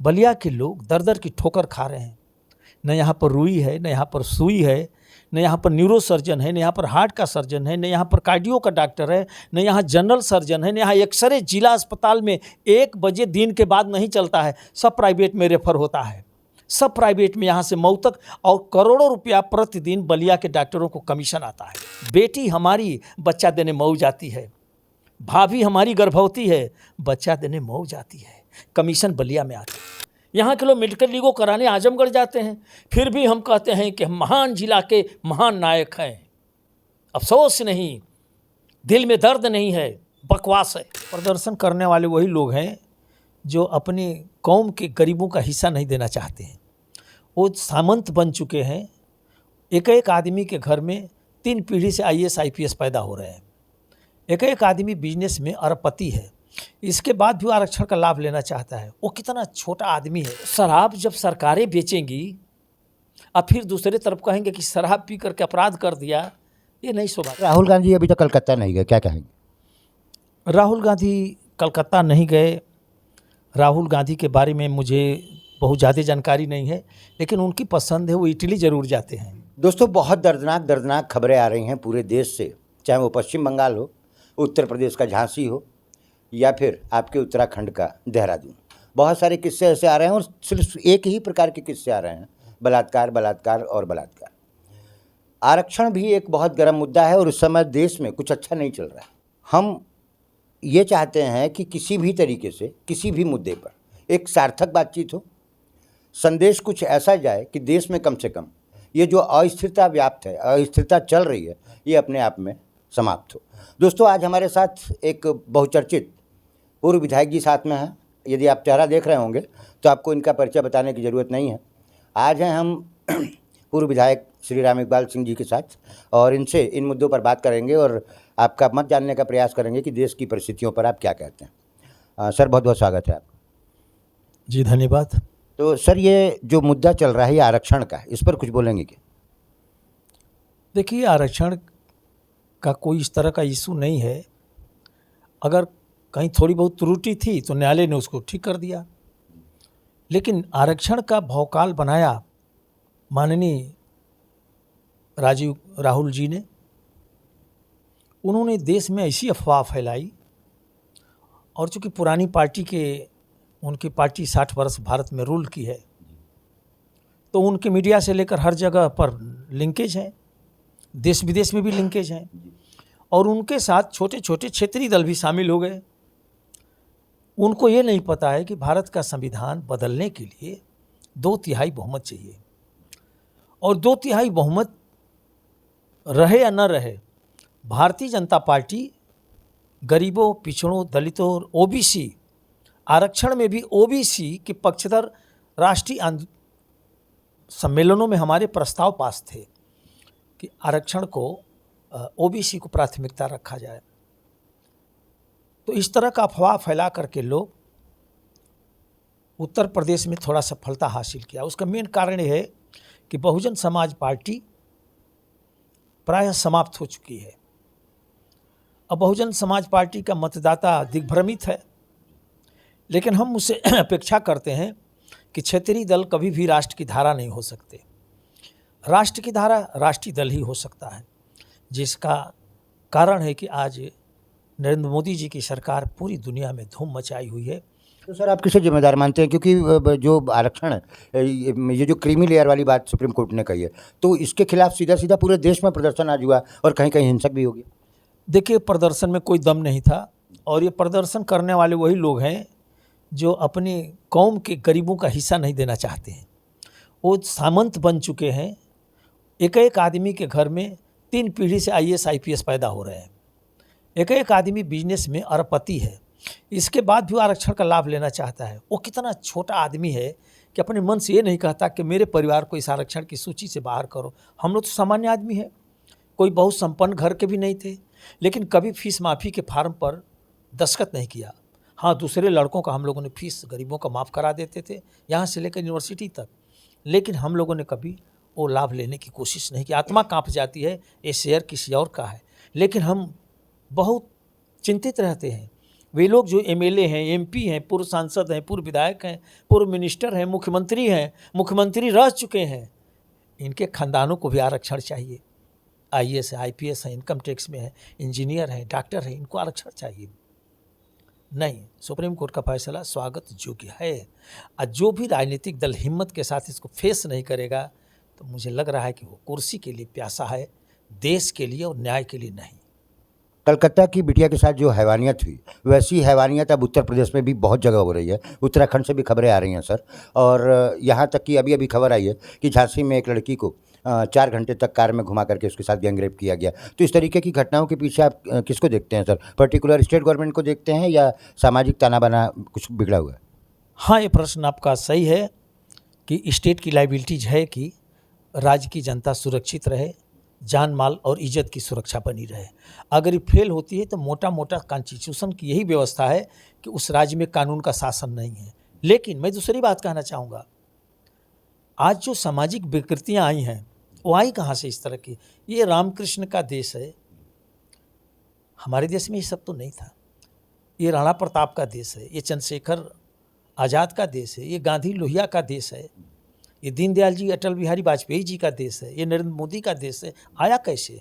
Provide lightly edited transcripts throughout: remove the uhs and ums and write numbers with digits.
बलिया के लोग दर दर की ठोकर खा रहे हैं। न यहाँ पर रुई है, न यहाँ पर सुई है, न यहाँ पर न्यूरो सर्जन है, न यहाँ पर हार्ट का सर्जन है, न यहाँ पर कार्डियो का डॉक्टर है, न यहाँ जनरल सर्जन है, न यहाँ एक्सरे जिला अस्पताल में 1 बजे दिन के बाद नहीं चलता है, सब प्राइवेट में रेफर होता है, सब प्राइवेट में यहाँ से मऊ तक, और करोड़ों रुपया प्रतिदिन बलिया के डॉक्टरों को कमीशन आता है। बेटी हमारी बच्चा देने मऊ जाती है, भाभी हमारी गर्भवती है, बच्चा देने मऊ जाती है, कमीशन बलिया में आता है। यहाँ के लोग मेडिकल लीगो कराने आजमगढ़ जाते हैं, फिर भी हम कहते हैं कि हम महान जिला के महान नायक हैं। अफसोस नहीं, दिल में दर्द नहीं है, बकवास है। प्रदर्शन करने वाले वही लोग हैं जो अपनी कौम के गरीबों का हिस्सा नहीं देना चाहते हैं। वो सामंत बन चुके हैं। एक एक आदमी के घर में 3 पीढ़ी से IAS IPS पैदा हो रहे हैं। एक एक आदमी बिजनेस में अरबपति है, इसके बाद भी आरक्षण का लाभ लेना चाहता है। वो कितना छोटा आदमी है। शराब जब सरकारें बेचेंगी और फिर दूसरे तरफ कहेंगे कि शराब पी करके अपराध कर दिया, ये नहीं शोभा। राहुल गांधी अभी तक कलकत्ता नहीं गए, क्या कहेंगे? राहुल गांधी कलकत्ता नहीं गए। राहुल गांधी के बारे में मुझे बहुत ज़्यादा जानकारी नहीं है, लेकिन उनकी पसंद है, वो इटली ज़रूर जाते हैं। दोस्तों, बहुत दर्दनाक खबरें आ रही हैं पूरे देश से, चाहे वो पश्चिम बंगाल हो, उत्तर प्रदेश का झांसी हो, या फिर आपके उत्तराखंड का देहरादून। बहुत सारे किस्से ऐसे आ रहे हैं और सिर्फ एक ही प्रकार के किस्से आ रहे हैं, बलात्कार, बलात्कार और बलात्कार। आरक्षण भी एक बहुत गर्म मुद्दा है और उस समय देश में कुछ अच्छा नहीं चल रहा है। हम ये चाहते हैं कि किसी भी तरीके से किसी भी मुद्दे पर एक सार्थक बातचीत हो, संदेश कुछ ऐसा जाए कि देश में कम से कम ये जो अस्थिरता व्याप्त है, अस्थिरता चल रही है, ये अपने आप में समाप्त हो। दोस्तों, आज हमारे साथ एक बहुचर्चित पूर्व विधायक जी साथ में हैं। यदि आप चेहरा देख रहे होंगे तो आपको इनका परिचय बताने की ज़रूरत नहीं है। आज हैं हम पूर्व विधायक श्री राम इकबाल सिंह जी के साथ, और इनसे इन मुद्दों पर बात करेंगे और आपका मत जानने का प्रयास करेंगे कि देश की परिस्थितियों पर आप क्या कहते हैं। सर, बहुत बहुत स्वागत है आपका। जी धन्यवाद। तो सर, ये जो मुद्दा चल रहा है ये आरक्षण का, इस पर कुछ बोलेंगे क्या? देखिए, आरक्षण का कोई इस तरह का इशू नहीं है। अगर कहीं थोड़ी बहुत त्रुटि थी तो न्यायालय ने उसको ठीक कर दिया, लेकिन आरक्षण का भौकाल बनाया माननीय राहुल जी ने। उन्होंने देश में ऐसी अफवाह फैलाई, और चूँकि पुरानी पार्टी के, उनकी पार्टी 60 वर्ष भारत में रूल की है, तो उनके मीडिया से लेकर हर जगह पर लिंकेज है, देश विदेश में भी लिंकेज है, और उनके साथ छोटे छोटे क्षेत्रीय दल भी शामिल हो गए। उनको ये नहीं पता है कि भारत का संविधान बदलने के लिए 2/3 बहुमत चाहिए, और 2/3 बहुमत रहे या न रहे, भारतीय जनता पार्टी गरीबों, पिछड़ों, दलितों और OBC, आरक्षण में भी OBC के पक्षधर राष्ट्रीय सम्मेलनों में हमारे प्रस्ताव पास थे कि आरक्षण को, OBC को प्राथमिकता रखा जाए। तो इस तरह का अफवाह फैला करके लोग उत्तर प्रदेश में थोड़ा सफलता हासिल किया। उसका मेन कारण यह है कि बहुजन समाज पार्टी प्रायः समाप्त हो चुकी है। अब बहुजन समाज पार्टी का मतदाता दिग्भ्रमित है, लेकिन हम उससे अपेक्षा करते हैं कि क्षेत्रीय दल कभी भी राष्ट्र की धारा नहीं हो सकते। राष्ट्र की धारा राष्ट्रीय दल ही हो सकता है, जिसका कारण है कि आज नरेंद्र मोदी जी की सरकार पूरी दुनिया में धूम मचाई हुई है। तो सर, आप किसे जिम्मेदार मानते हैं? क्योंकि जो आरक्षण है, ये जो क्रीमी लेयर वाली बात सुप्रीम कोर्ट ने कही है, तो इसके खिलाफ सीधा सीधा पूरे देश में प्रदर्शन आज हुआ और कहीं कहीं हिंसक भी हो गया। देखिए, प्रदर्शन में कोई दम नहीं था, और ये प्रदर्शन करने वाले वही लोग हैं जो अपनी कौम के गरीबों का हिस्सा नहीं देना चाहते हैं। वो सामंत बन चुके हैं। एक एक आदमी के घर में 3 पीढ़ी से IAS IPS पैदा हो रहे हैं। एक एक आदमी बिजनेस में अरबपति है, इसके बाद भी आरक्षण का लाभ लेना चाहता है। वो कितना छोटा आदमी है कि अपने मन से ये नहीं कहता कि मेरे परिवार को इस आरक्षण की सूची से बाहर करो। हम लोग तो सामान्य आदमी है, कोई बहुत संपन्न घर के भी नहीं थे, लेकिन कभी फीस माफ़ी के फार्म पर दस्तखत नहीं किया। हाँ, दूसरे लड़कों का हम लोगों ने फीस गरीबों का माफ़ करा देते थे, यहाँ से लेकर यूनिवर्सिटी तक, लेकिन हम लोगों ने कभी वो लाभ लेने की कोशिश नहीं की। आत्मा कांप जाती है, ये शेयर किसी और का है, लेकिन हम बहुत चिंतित रहते हैं वे लोग जो एमएलए हैं, एमपी हैं, पूर्व सांसद हैं, पूर्व विधायक हैं, पूर्व मिनिस्टर हैं, मुख्यमंत्री हैं, मुख्यमंत्री रह चुके हैं, इनके खानदानों को भी आरक्षण चाहिए। आईएएस है, आईपीएस है, इनकम टैक्स में है, इंजीनियर है, डॉक्टर है, इनको आरक्षण चाहिए। नहीं, सुप्रीम कोर्ट का फैसला स्वागत योग्य है। और जो भी राजनीतिक दल हिम्मत के साथ इसको फेस नहीं करेगा तो मुझे लग रहा है कि वो कुर्सी के लिए प्यासा है, देश के लिए और न्याय के लिए नहीं। कलकत्ता की बिटिया के साथ जो हैवानियत हुई, वैसी हैवानियत अब उत्तर प्रदेश में भी बहुत जगह हो रही है। उत्तराखंड से भी खबरें आ रही हैं सर, और यहाँ तक कि अभी अभी खबर आई है कि झांसी में एक लड़की को 4 घंटे तक कार में घुमा करके उसके साथ गैंगरेप किया गया। तो इस तरीके की घटनाओं के पीछे आप किसको देखते हैं सर? पर्टिकुलर स्टेट गवर्नमेंट को देखते हैं या सामाजिक ताना बाना कुछ बिगड़ा हुआ है? हाँ, ये प्रश्न आपका सही है कि स्टेट की लाइबिलिटीज है कि राज्य की जनता सुरक्षित रहे, जान माल और इज्जत की सुरक्षा बनी रहे। अगर ये फेल होती है तो मोटा मोटा कॉन्स्टिट्यूशन की यही व्यवस्था है कि उस राज्य में कानून का शासन नहीं है। लेकिन मैं दूसरी बात कहना चाहूँगा, आज जो सामाजिक विकृतियाँ आई हैं वो आई कहाँ से इस तरह की? ये रामकृष्ण का देश है, हमारे देश में ये सब तो नहीं था। ये राणा प्रताप का देश है, ये चंद्रशेखर आज़ाद का देश है, ये गांधी लोहिया का देश है, ये दीनदयाल जी अटल बिहारी वाजपेयी जी का देश है, ये नरेंद्र मोदी का देश है। आया कैसे?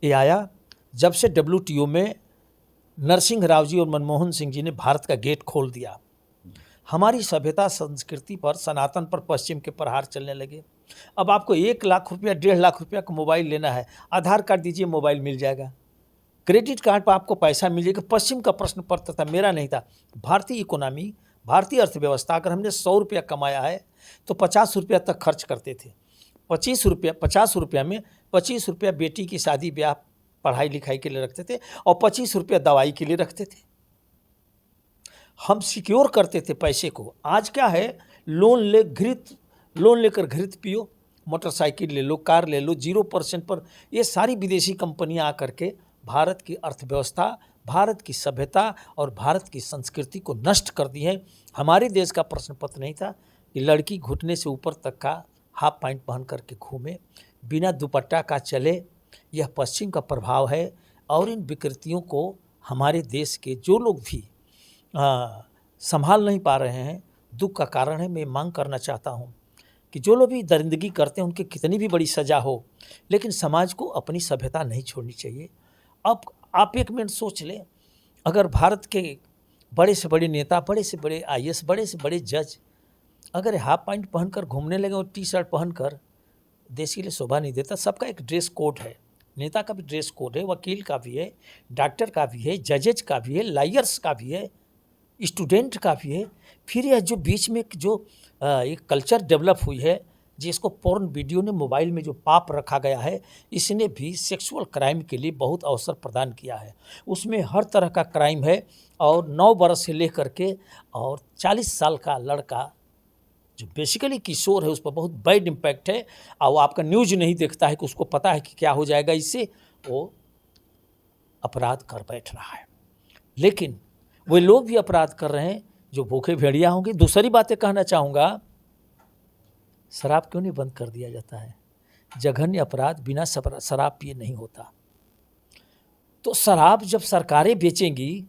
ये आया जब से WTO में नरसिंह राव जी और मनमोहन सिंह जी ने भारत का गेट खोल दिया। हमारी सभ्यता संस्कृति पर, सनातन पर पश्चिम के प्रहार चलने लगे। अब आपको 1 लाख रुपया, 1.5 लाख रुपया का मोबाइल लेना है, आधार कार्ड दीजिए, मोबाइल मिल जाएगा। क्रेडिट कार्ड पर आपको पैसा मिल जाएगा। पश्चिम का प्रश्न पड़ता था, मेरा नहीं था। भारतीय इकोनॉमी, भारतीय अर्थव्यवस्था, अगर हमने 100 रुपया कमाया है तो 50 रुपया तक खर्च करते थे। 50 रुपया में 25 रुपया बेटी की शादी ब्याह, पढ़ाई लिखाई के लिए रखते थे और 25 रुपया दवाई के लिए रखते थे। हम सिक्योर करते थे पैसे को। आज क्या है, लोन लेकर घृत पियो, मोटरसाइकिल ले लो, कार ले लो, 0% पर। ये सारी विदेशी कंपनियां आकर के भारत की अर्थव्यवस्था, भारत की सभ्यता और भारत की संस्कृति को नष्ट कर दी है। हमारे देश का प्रश्न पत्र नहीं था कि लड़की घुटने से ऊपर तक का हाफ पैंट पहन करके घूमे, बिना दुपट्टा का चले। यह पश्चिम का प्रभाव है। और इन विकृतियों को हमारे देश के जो लोग भी संभाल नहीं पा रहे हैं, दुख का कारण है। मैं मांग करना चाहता हूँ कि जो लोग भी दरिंदगी करते हैं उनकी कितनी भी बड़ी सज़ा हो, लेकिन समाज को अपनी सभ्यता नहीं छोड़नी चाहिए। अब आप एक मिनट सोच लें, अगर भारत के बड़े से बड़े नेता, बड़े से बड़े IAS, बड़े से बड़े जज अगर हाफ पैंट पहनकर घूमने लगे और टी-शर्ट पहनकर, देश के लिए शोभा नहीं देता। सबका एक ड्रेस कोड है, नेता का भी ड्रेस कोड है, वकील का भी है, डॉक्टर का भी है, जजेज का भी है, लॉयर्स का भी है, स्टूडेंट का भी है। फिर यह जो बीच में जो एक कल्चर डेवलप हुई है, जिसको पोर्न वीडियो ने, मोबाइल में जो पाप रखा गया है, इसने भी सेक्सुअल क्राइम के लिए बहुत अवसर प्रदान किया है। उसमें हर तरह का क्राइम है। और 9 बरस से लेकर के और 40 साल का लड़का जो बेसिकली किशोर है, उस पर बहुत बैड इम्पैक्ट है। और वो आपका न्यूज़ नहीं देखता है कि उसको पता है कि क्या हो जाएगा इससे, वो अपराध कर बैठ रहा है। लेकिन वे लोग भी अपराध कर रहे हैं जो भूखे भेड़िया होंगे। दूसरी बातें कहना चाहूँगा, शराब क्यों नहीं बंद कर दिया जाता है? जघन्य अपराध बिना शराब पिए नहीं होता। तो शराब जब सरकारें बेचेंगी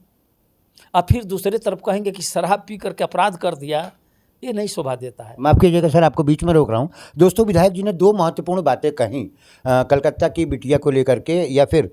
और फिर दूसरे तरफ कहेंगे कि शराब पी करके अपराध कर दिया, ये नहीं शोभा देता है। माफ़ कीजिएगा सर, आपको बीच में रोक रहा हूँ। दोस्तों, विधायक जी ने 2 महत्वपूर्ण बातें कहीं कलकत्ता की बिटिया को लेकर के, या फिर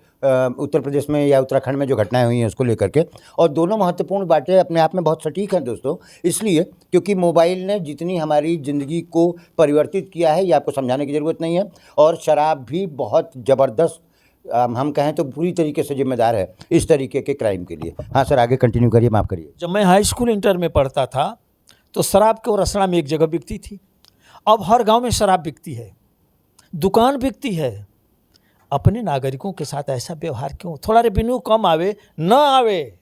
उत्तर प्रदेश में या उत्तराखंड में जो घटनाएं हुई हैं उसको लेकर के, और दोनों महत्वपूर्ण बातें अपने आप में बहुत सटीक हैं दोस्तों। इसलिए क्योंकि मोबाइल ने जितनी हमारी ज़िंदगी को परिवर्तित किया है, ये आपको समझाने की ज़रूरत नहीं है। और शराब भी बहुत ज़बरदस्त, हम कहें तो पूरी तरीके से जिम्मेदार है इस तरीके के क्राइम के लिए। हाँ सर, आगे कंटिन्यू करिए, माफ़ करिए। जब मैं हाई स्कूल इंटर में पढ़ता था तो शराब के रसना में एक जगह बिकती थी। अब हर गांव में शराब बिकती है, दुकान बिकती है। अपने नागरिकों के साथ ऐसा व्यवहार क्यों? थोड़ा रेवेन्यू कम आवे न आवे,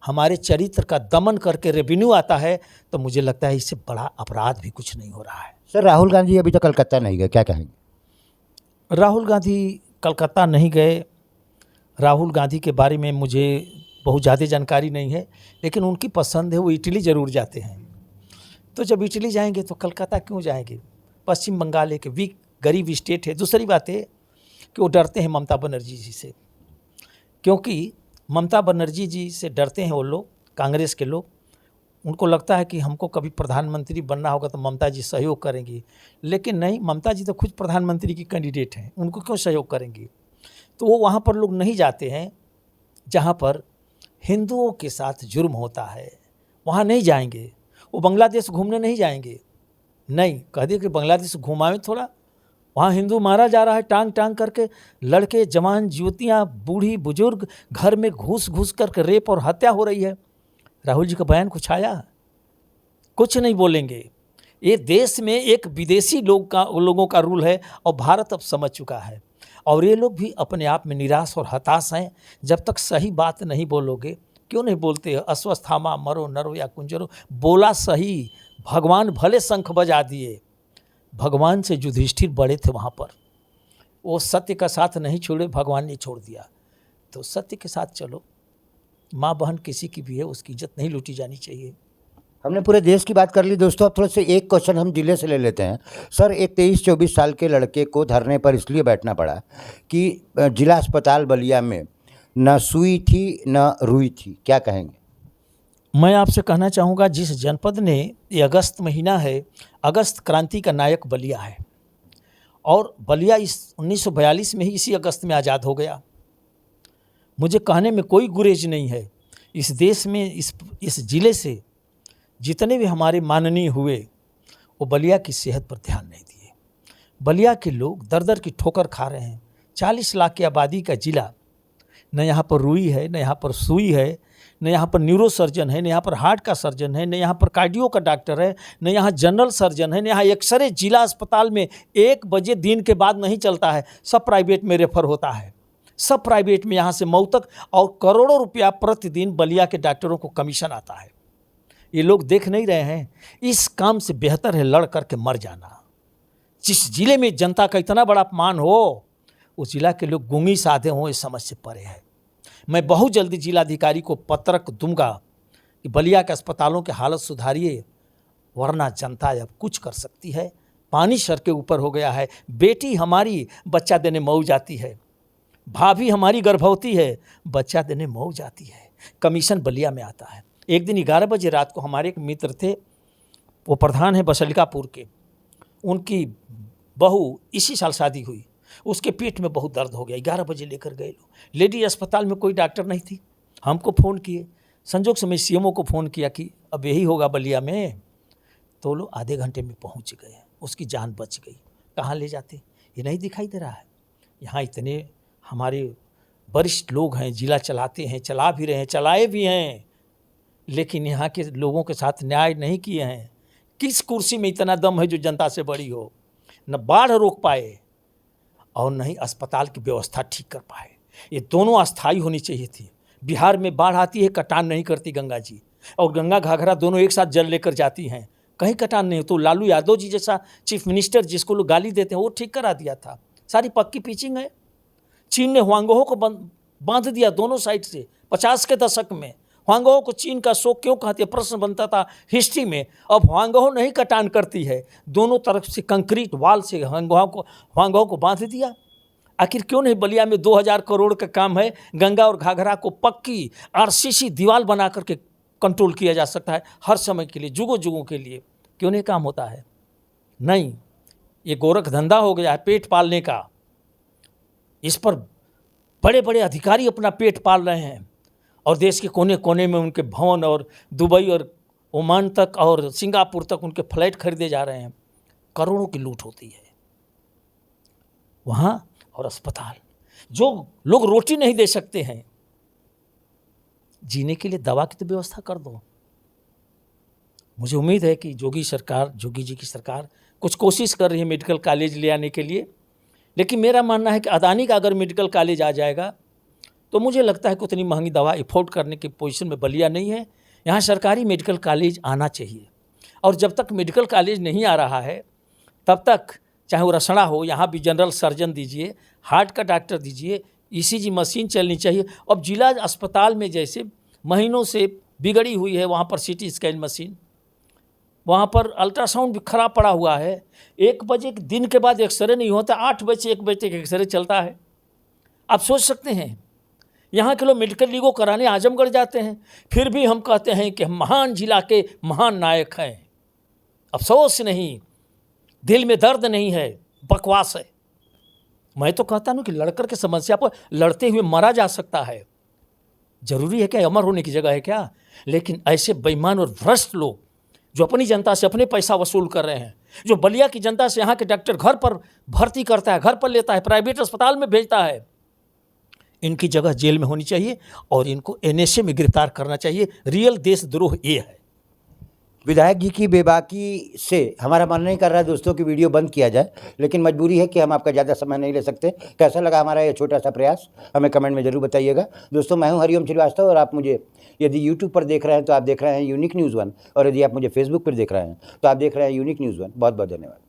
हमारे चरित्र का दमन करके रेवेन्यू आता है, तो मुझे लगता है इससे बड़ा अपराध भी कुछ नहीं हो रहा है। सर, राहुल गांधी अभी तक कलकत्ता नहीं गए, क्या कहेंगे? राहुल गांधी कलकत्ता नहीं गए। राहुल गांधी के बारे में मुझे बहुत ज़्यादा जानकारी नहीं है, लेकिन उनकी पसंद है, वो इटली ज़रूर जाते हैं। तो जब इटली जाएंगे तो कलकत्ता क्यों जाएंगे? पश्चिम बंगाल एक वीक गरीब स्टेट है। दूसरी बात है कि वो डरते हैं ममता बनर्जी जी से, क्योंकि ममता बनर्जी जी से डरते हैं वो लोग, कांग्रेस के लोग। उनको लगता है कि हमको कभी प्रधानमंत्री बनना होगा तो ममता जी सहयोग करेंगी, लेकिन नहीं, ममता जी तो खुद प्रधानमंत्री की कैंडिडेट हैं, उनको क्यों सहयोग करेंगी। तो वो वहाँ पर लोग नहीं जाते हैं जहाँ पर हिंदुओं के साथ जुर्म होता है, वहाँ नहीं जाएंगे। वो बांग्लादेश घूमने नहीं जाएंगे, नहीं, कह दिए कि बांग्लादेश घुमाएं थोड़ा, वहाँ हिंदू मारा जा रहा है टांग टांग करके, लड़के जवान युवतियाँ बूढ़ी बुजुर्ग घर में घुस घुस करके रेप और हत्या हो रही है। राहुल जी का बयान कुछ आया? कुछ नहीं बोलेंगे। ये देश में एक विदेशी लोगों का रूल है और भारत अब समझ चुका है, और ये लोग भी अपने आप में निराश और हताश हैं। जब तक सही बात नहीं बोलोगे, क्यों नहीं बोलते? अश्वत्थामा मरो नरो या कुंजरो, बोला सही, भगवान भले शंख बजा दिए, भगवान से युधिष्ठिर बड़े थे वहाँ पर, वो सत्य का साथ नहीं छोड़े, भगवान ने छोड़ दिया। तो सत्य के साथ चलो, माँ बहन किसी की भी है, उसकी इज्जत नहीं लूटी जानी चाहिए। हमने पूरे देश की बात कर ली दोस्तों। अब थोड़ा से एक क्वेश्चन हम जिले से ले लेते हैं। सर, एक 23-24 साल के लड़के को धरने पर इसलिए बैठना पड़ा कि जिला अस्पताल बलिया में न सुई थी न रुई थी, क्या कहेंगे? मैं आपसे कहना चाहूँगा, जिस जनपद ने, ये अगस्त महीना है, अगस्त क्रांति का नायक बलिया है, और बलिया इस 1942 में ही इसी अगस्त में आज़ाद हो गया। मुझे कहने में कोई गुरेज नहीं है। इस देश में इस जिले से जितने भी हमारे माननीय हुए, वो बलिया की सेहत पर ध्यान नहीं दिए। बलिया के लोग दर दर की ठोकर खा रहे हैं। 40 लाख की आबादी का जिला, न यहाँ पर रुई है, न यहाँ पर सुई है, न यहाँ पर न्यूरो सर्जन है, न यहाँ पर हार्ट का सर्जन है, न यहाँ पर कार्डियो का डॉक्टर है, न यहाँ जनरल सर्जन है, न यहाँ एक्सरे जिला अस्पताल में 1 बजे दिन के बाद नहीं चलता है, सब प्राइवेट में रेफर होता है, सब प्राइवेट में यहाँ से मऊ तक, और करोड़ों रुपया प्रतिदिन बलिया के डॉक्टरों को कमीशन आता है। ये लोग देख नहीं रहे हैं। इस काम से बेहतर है लड़ करके मर जाना। जिस जिले में जनता का इतना बड़ा अपमान हो, उस जिला के लोग गूंगी साधे हों, इस समझ से परे है। मैं बहुत जल्दी जिलाधिकारी को पत्रक दूंगा कि बलिया के अस्पतालों की हालत सुधारिए, वरना जनता अब कुछ कर सकती है। पानी सर के ऊपर हो गया है। बेटी हमारी बच्चा देने मऊ जाती है, भाभी हमारी गर्भवती है, बच्चा देने मऊ जाती है, कमीशन बलिया में आता है। एक दिन 11 बजे रात को हमारे एक मित्र थे, वो प्रधान है बसलिकापुर के, उनकी बहू इसी साल शादी हुई, उसके पेट में बहुत दर्द हो गया। 11 बजे लेकर गए लोग, लेडी अस्पताल में कोई डॉक्टर नहीं थी, हमको फ़ोन किए, संजोग से मैं सीएमओ को फ़ोन किया कि अब यही होगा बलिया में, तो लोग आधे घंटे में पहुंच गए, उसकी जान बच गई। कहाँ ले जाते, ये नहीं दिखाई दे रहा है। यहाँ इतने हमारे वरिष्ठ लोग हैं, जिला चलाते हैं, चला भी रहे हैं, चलाए भी हैं, लेकिन यहाँ के लोगों के साथ न्याय नहीं किए हैं। किस कुर्सी में इतना दम है जो जनता से बड़ी हो? न बाढ़ रोक पाए और न ही अस्पताल की व्यवस्था ठीक कर पाए। ये दोनों अस्थायी होनी चाहिए थी। बिहार में बाढ़ आती है, कटान नहीं करती गंगा जी, और गंगा घाघरा दोनों एक साथ जल लेकर जाती हैं, कहीं कटान नहीं। तो लालू यादव जी जैसा चीफ मिनिस्टर, जिसको लोग गाली देते हैं, वो ठीक करा दिया था। सारी पक्की पिचिंग है। चीन ने हुआंगहो को बांध दिया दोनों साइड से 50 के दशक में। हुआंगहो को चीन का शोक क्यों कहते हैं, प्रश्न बनता था हिस्ट्री में। अब हुआंगहो नहीं कटान करती है, दोनों तरफ से कंक्रीट वाल से हुआंगहो को बांध दिया। आखिर क्यों नहीं बलिया में 2000 करोड़ का काम है, गंगा और घाघरा को पक्की आरसीसी दीवार बना करके कंट्रोल किया जा सकता है हर समय के लिए, जुगों जुगों के लिए। क्यों नहीं काम होता है? नहीं, ये गोरख धंधा हो गया है पेट पालने का। इस पर बड़े बड़े अधिकारी अपना पेट पाल रहे हैं, और देश के कोने कोने में उनके भवन, और दुबई और ओमान तक और सिंगापुर तक उनके फ्लाइट खरीदे जा रहे हैं। करोड़ों की लूट होती है वहाँ। और अस्पताल, जो लोग रोटी नहीं दे सकते हैं, जीने के लिए दवा की तो व्यवस्था कर दो। मुझे उम्मीद है कि जोगी जी की सरकार कुछ कोशिश कर रही है मेडिकल कॉलेज ले आने के लिए, लेकिन मेरा मानना है कि अदानी का अगर मेडिकल कॉलेज आ जाएगा तो मुझे लगता है कि उतनी महंगी दवा अफोर्ड करने की पोजीशन में बलिया नहीं है। यहाँ सरकारी मेडिकल कॉलेज आना चाहिए, और जब तक मेडिकल कॉलेज नहीं आ रहा है तब तक, चाहे वो रसड़ा हो, यहाँ भी जनरल सर्जन दीजिए, हार्ट का डॉक्टर दीजिए, ईसीजी मशीन चलनी चाहिए। अब जिला अस्पताल में जैसे महीनों से बिगड़ी हुई है, वहाँ पर सीटी स्कैन मशीन, वहाँ पर अल्ट्रासाउंड भी खराब पड़ा हुआ है। 1 बजे दिन के बाद एक्सरे नहीं होता, 8 बजे 1 बजे तक एक्सरे चलता है। आप सोच सकते हैं यहाँ के लोग मेडिकल लीगो कराने आजमगढ़ जाते हैं, फिर भी हम कहते हैं कि हम महान जिला के महान नायक हैं। अफसोस नहीं, दिल में दर्द नहीं है, बकवास है। मैं तो कहता हूँ कि लड़कर के समस्या पर लड़ते हुए मरा जा सकता है। जरूरी है क्या? अमर होने की जगह है क्या? लेकिन ऐसे बेईमान और भ्रष्ट लोग जो अपनी जनता से अपने पैसा वसूल कर रहे हैं, जो बलिया की जनता से यहाँ के डॉक्टर घर पर भर्ती करता है, घर पर लेता है, प्राइवेट अस्पताल में भेजता है, इनकी जगह जेल में होनी चाहिए और इनको एनएसए में गिरफ्तार करना चाहिए। रियल देशद्रोह ये है। विधायक जी की बेबाकी से हमारा मन नहीं कर रहा है दोस्तों की वीडियो बंद किया जाए, लेकिन मजबूरी है कि हम आपका ज़्यादा समय नहीं ले सकते। कैसा लगा हमारा ये छोटा सा प्रयास, हमें कमेंट में ज़रूर बताइएगा। दोस्तों, मैं हूं हरिओम श्रीवास्तव और आप मुझे यदि यूट्यूब पर देख रहे हैं तो आप देख रहे हैं यूनिक न्यूज़ 1, और यदि आप मुझे फेसबुक पर देख रहे हैं तो आप देख रहे हैं यूनिक न्यूज़ 1। बहुत बहुत धन्यवाद।